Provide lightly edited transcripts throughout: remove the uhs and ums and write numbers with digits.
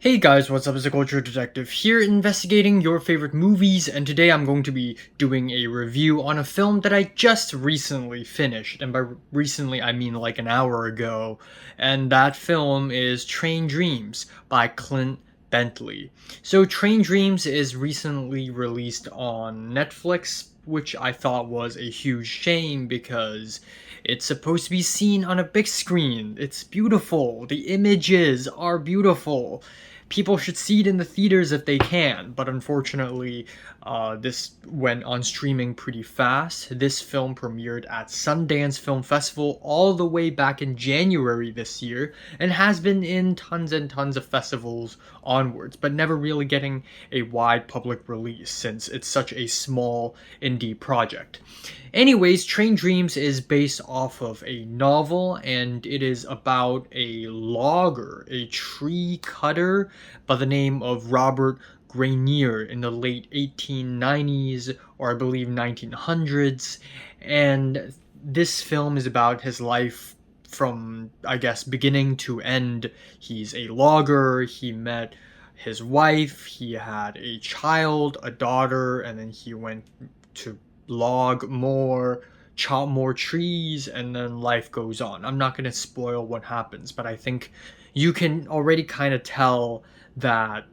Hey guys, what's up? It's the Culture Detective here investigating your favorite movies, and today I'm going to be doing a review on a film that I just recently finished, and by recently I mean like an hour ago, and that film is Train Dreams by Clint Bentley. So Train Dreams is recently released on Netflix, which I thought was a huge shame because it's supposed to be seen on a big screen. It's beautiful. The images are beautiful. People should see it in the theaters if they can, but unfortunately, this went on streaming pretty fast. This film premiered at Sundance Film Festival all the way back in January this year, and has been in tons and tons of festivals onwards, but never really getting a wide public release since it's such a small indie project. Anyways, Train Dreams is based off of a novel, and it is about a logger, a tree cutter by the name of Robert Grenier in the late 1890s, or I believe 1900s. And this film is about his life from, I guess, beginning to end. He's a logger, he met his wife, he had a child, a daughter, and then he went to log more, chop more trees, and then life goes on. I'm not going to spoil what happens, but I think you can already kind of tell that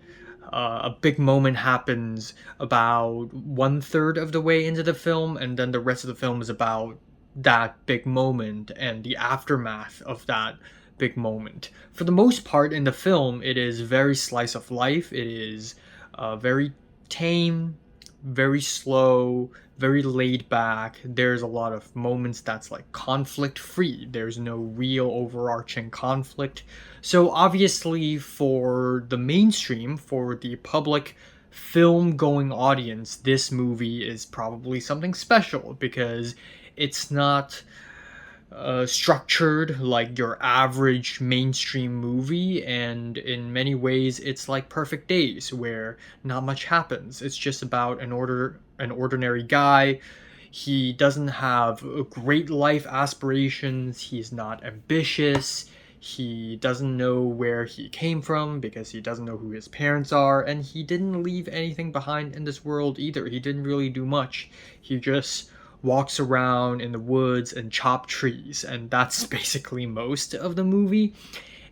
a big moment happens about one third of the way into the film, and then the rest of the film is about that big moment and the aftermath of that big moment. For the most part in the film, it is very slice of life. It is very tame, very slow, very laid back. There's a lot of moments that's like conflict free. There's no real overarching conflict. So obviously for the mainstream, for the public film going audience, this movie is probably something special because it's not structured like your average mainstream movie, and in many ways it's like Perfect Days where not much happens. It's just about an ordinary guy. He doesn't have great life aspirations, he's not ambitious, he doesn't know where he came from because he doesn't know who his parents are, and he didn't leave anything behind in this world either. He didn't really do much. He just walks around in the woods and chop trees, and that's basically most of the movie.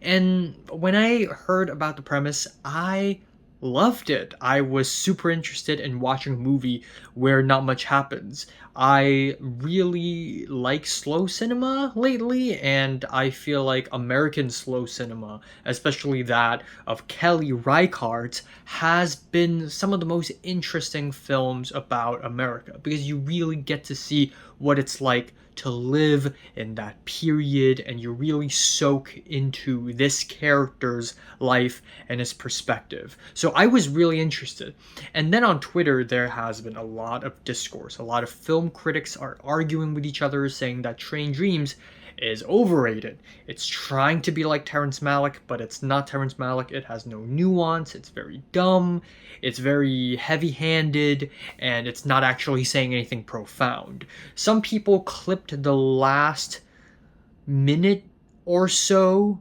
And when I heard about the premise, I loved it. I was super interested in watching a movie where not much happens. I really like slow cinema lately, and I feel like American slow cinema, especially that of Kelly Reichardt, has been some of the most interesting films about America because you really get to see what it's like to live in that period, and you really soak into this character's life and his perspective. So I was really interested. And then on Twitter, there has been a lot of discourse. A lot of film critics are arguing with each other, saying that Train Dreams is overrated. It's trying to be like Terrence Malick, but it's not Terrence Malick. It has no nuance. It's very dumb. It's very heavy-handed, and it's not actually saying anything profound. Some people clipped the last minute or so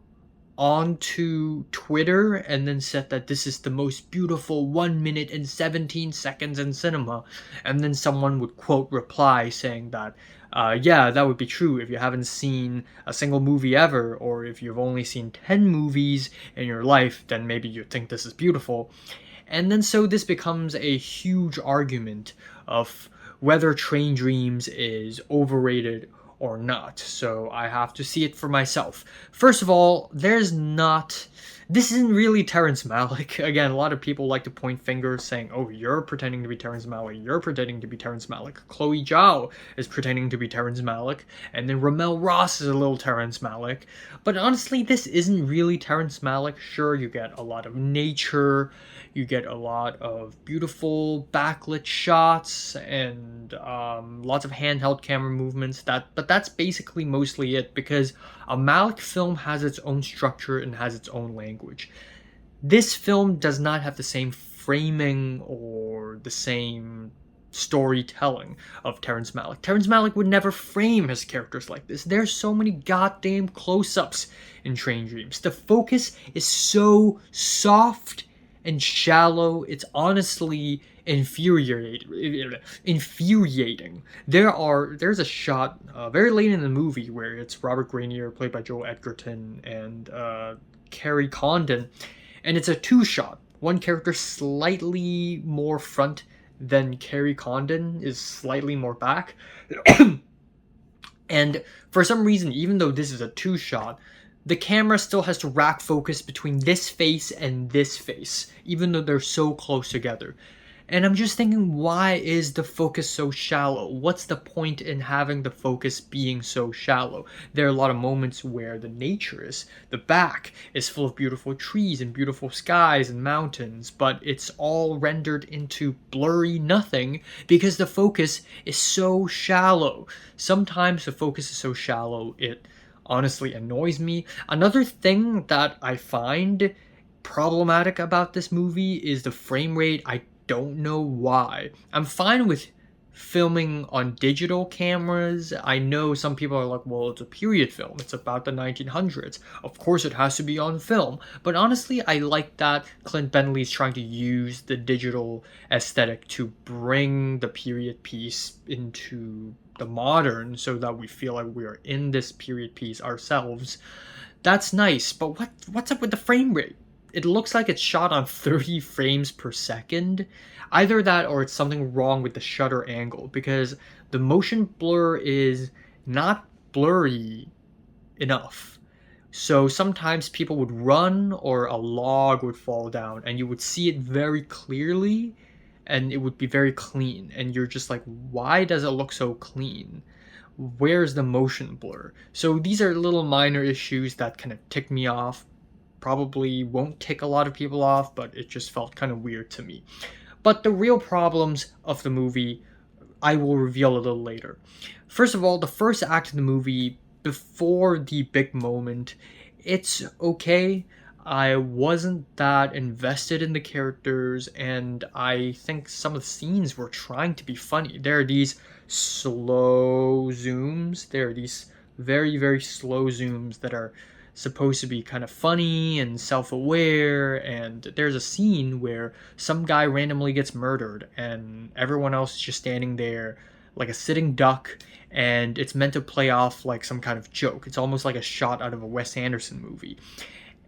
onto Twitter and then said that this is the most beautiful 1 minute and 17 seconds in cinema. And then someone would quote reply saying that, yeah, that would be true if you haven't seen a single movie ever, or if you've only seen 10 movies in your life, then maybe you think this is beautiful. And then so this becomes a huge argument of whether Train Dreams is overrated or not. So I have to see it for myself. First of all, this isn't really Terrence Malick. Again, a lot of people like to point fingers saying, oh, you're pretending to be Terrence Malick, you're pretending to be Terrence Malick. Chloe Zhao is pretending to be Terrence Malick, and then Ramel Ross is a little Terrence Malick. But honestly, this isn't really Terrence Malick. Sure, you get a lot of nature, you get a lot of beautiful backlit shots, and lots of handheld camera movements. But that's basically mostly it, because a Malick film has its own structure and has its own language. This film does not have the same framing or the same storytelling of Terrence Malick. Terrence Malick would never frame his characters like this. There's so many goddamn close-ups in Train Dreams. The focus is so soft and shallow. It's honestly infuriating. There's a shot very late in the movie where it's Robert Grenier, played by Joel Edgerton, and Carrie Condon, and it's a two-shot. One character slightly more front than Carrie Condon is slightly more back. And for some reason, even though this is a two-shot, the camera still has to rack focus between this face and this face, even though they're so close together. And I'm just thinking, why is the focus so shallow? What's the point in having the focus being so shallow? There are a lot of moments where the back is full of beautiful trees and beautiful skies and mountains, but it's all rendered into blurry nothing because the focus is so shallow. Sometimes the focus is so shallow, it honestly annoys me. Another thing that I find problematic about this movie is the frame rate. I don't know why. I'm fine with filming on digital cameras. I know some people are like, well, it's a period film. It's about the 1900s. Of course it has to be on film. But honestly, I like that Clint Bentley is trying to use the digital aesthetic to bring the period piece into the modern so that we feel like we are in this period piece ourselves. That's nice, but what's up with the frame rate? It looks like it's shot on 30 frames per second. Either that or it's something wrong with the shutter angle, because the motion blur is not blurry enough. So sometimes people would run or a log would fall down and you would see it very clearly and it would be very clean. And you're just like, why does it look so clean? Where's the motion blur? So these are little minor issues that kind of tick me off. Probably won't tick a lot of people off, but it just felt kind of weird to me. But the real problems of the movie, I will reveal a little later. First of all, the first act of the movie, before the big moment, it's okay. I wasn't that invested in the characters, and I think some of the scenes were trying to be funny. There are these slow zooms. There are these very, very slow zooms that are supposed to be kind of funny and self-aware, and there's a scene where some guy randomly gets murdered and everyone else is just standing there like a sitting duck, and it's meant to play off like some kind of joke. It's almost like a shot out of a Wes Anderson movie.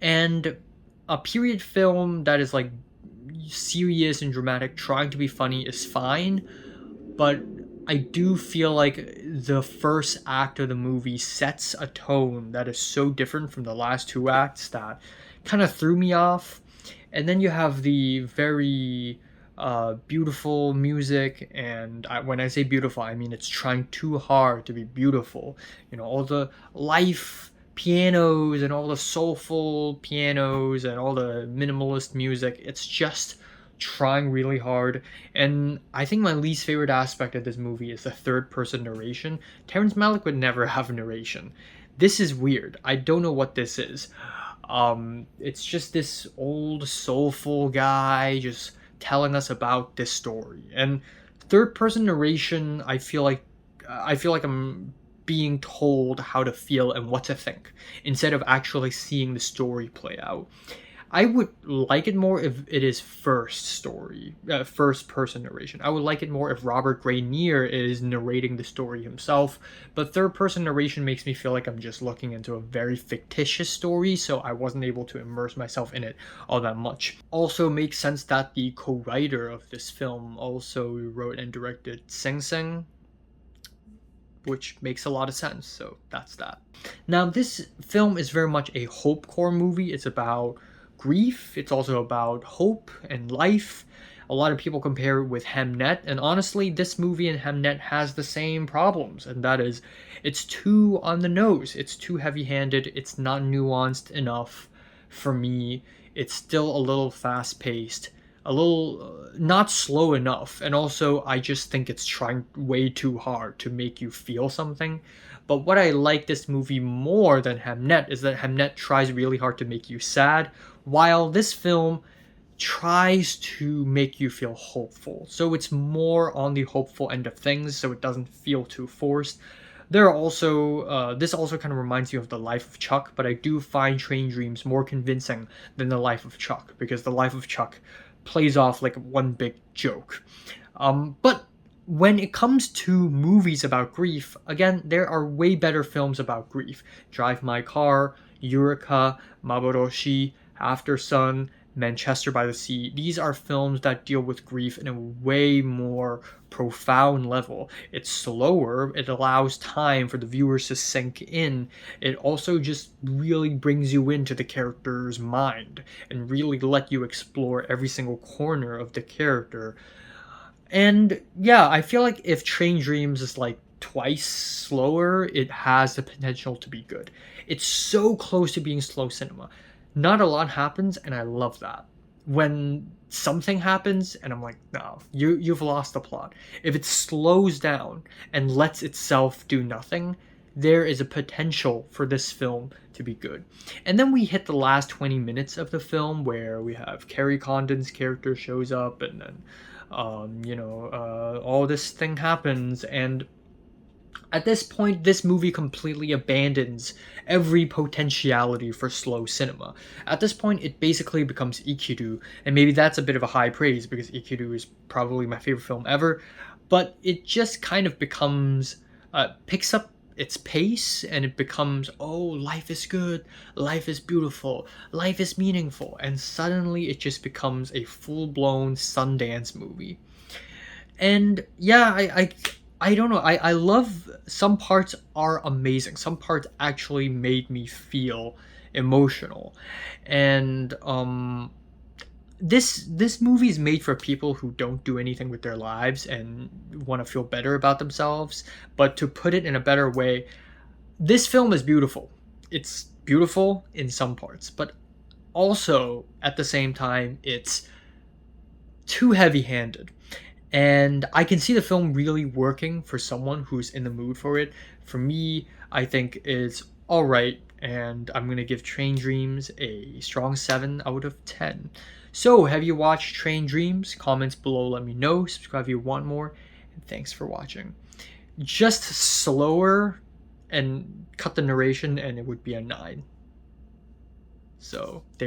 And a period film that is like serious and dramatic trying to be funny is fine, but I do feel like the first act of the movie sets a tone that is so different from the last two acts that kind of threw me off. And then you have the very beautiful music, and when I say beautiful, I mean it's trying too hard to be beautiful. You know, all the life pianos and all the soulful pianos and all the minimalist music. It's just trying really hard. And I think my least favorite aspect of this movie is the third person narration. Terrence Malick would never have narration. This is weird. I don't know what this is. It's just this old soulful guy just telling us about this story. And third person narration, I feel like I'm being told how to feel and what to think instead of actually seeing the story play out. I would like it more if it is first person narration. I would like it more if Robert Grenier is narrating the story himself, but third person narration makes me feel like I'm just looking into a very fictitious story, so I wasn't able to immerse myself in it all that much. Also makes sense that the co-writer of this film also wrote and directed Sing Sing, which makes a lot of sense, so that's that. Now, this film is very much a hopecore movie. It's about grief. It's also about hope and life. A lot of people compare it with Hamnet, and honestly, this movie and Hamnet has the same problems, and that is, it's too on the nose. It's too heavy-handed. It's not nuanced enough for me. It's still a little fast-paced, a little not slow enough, and also I just think it's trying way too hard to make you feel something. But what I like this movie more than Hamnet is that Hamnet tries really hard to make you sad, while this film tries to make you feel hopeful. So it's more on the hopeful end of things, so it doesn't feel too forced. There are also this also kind of reminds you of The Life of Chuck, but I do find Train Dreams more convincing than The Life of Chuck, because The Life of Chuck plays off like one big joke. But when it comes to movies about grief, again, there are way better films about grief. Drive My Car, Eureka, Maboroshi, After Sun, Manchester by the Sea. These are films that deal with grief in a way more profound level. It's slower, it allows time for the viewers to sink in. It also just really brings you into the character's mind and really let you explore every single corner of the character. And yeah, I feel like if Train Dreams is like twice slower, it has the potential to be good. It's so close to being slow cinema. Not a lot happens, and I love that. When something happens, and I'm like, no, you've lost the plot. If it slows down and lets itself do nothing, there is a potential for this film to be good. And then we hit the last 20 minutes of the film where we have Kerry Condon's character shows up, and then all this thing happens, and at this point, this movie completely abandons every potentiality for slow cinema. At this point, it basically becomes Ikiru, and maybe that's a bit of a high praise because Ikiru is probably my favorite film ever, but it just kind of becomes, picks up its pace, and it becomes, oh, life is good, life is beautiful, life is meaningful, and suddenly it just becomes a full-blown Sundance movie. And yeah, I don't know. I love, some parts are amazing. Some parts actually made me feel emotional. And this movie is made for people who don't do anything with their lives and want to feel better about themselves. But to put it in a better way, this film is beautiful. It's beautiful in some parts, but also at the same time it's too heavy-handed. And I can see the film really working for someone who's in the mood for it. For me, I think it's all right, and I'm gonna give Train Dreams a strong 7 out of 10. So, have you watched Train Dreams? Comments below, let me know. Subscribe if you want more, and thanks for watching. Just slower and cut the narration, and it would be a 9. So, there.